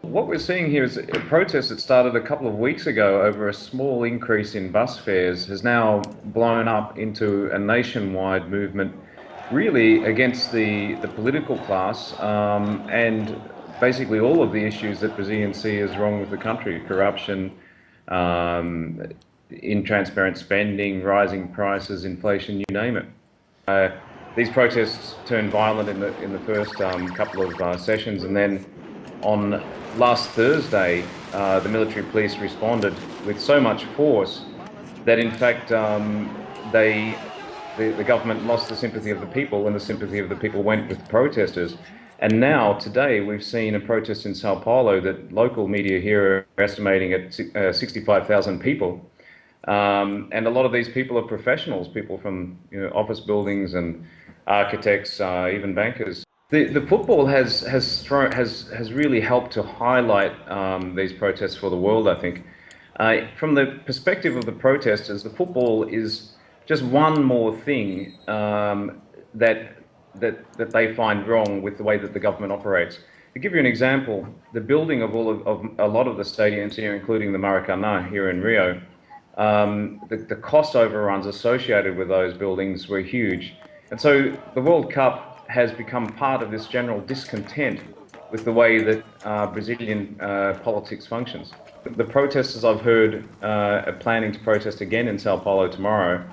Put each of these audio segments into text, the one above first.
What we're seeing here is a protest that started a couple of weeks ago over a small increase in bus fares has now blown up into a nationwide movement, really against the political class and basically all of the issues that Brazilians see as wrong with the country: corruption, um, intransparent spending, rising prices, inflation, you name it. These protests turned violent in the first couple of sessions, and then on last Thursday, the military police responded with so much force that, in fact, the government lost the sympathy of the people, and the sympathy of the people went with the protesters. And now, today, we've seen a protest in São Paulo that local media here are estimating at 65,000 people. And a lot of these people are professionals, people from office buildings and architects, even bankers. The football has really helped to highlight these protests for the world, I think. From the perspective of the protesters, the football is just one more thing that they find wrong with the way that the government operates. To give you an example, the building of a lot of the stadiums here, including the Maracanã here in Rio, the cost overruns associated with those buildings were huge. And so the World Cup has become part of this general discontent with the way that Brazilian politics functions. The protesters I've heard are planning to protest again in Sao Paulo tomorrow.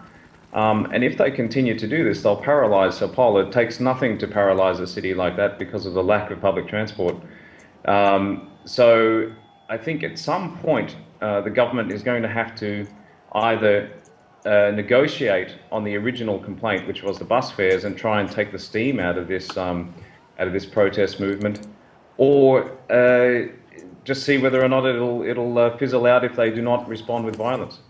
And if they continue to do this, they'll paralyze Sao Paulo. It takes nothing to paralyze a city like that because of the lack of public transport. So I think at some point the government is going to have to either negotiate on the original complaint, which was the bus fares, and try and take the steam out of this protest movement, or just see whether or not it'll fizzle out if they do not respond with violence.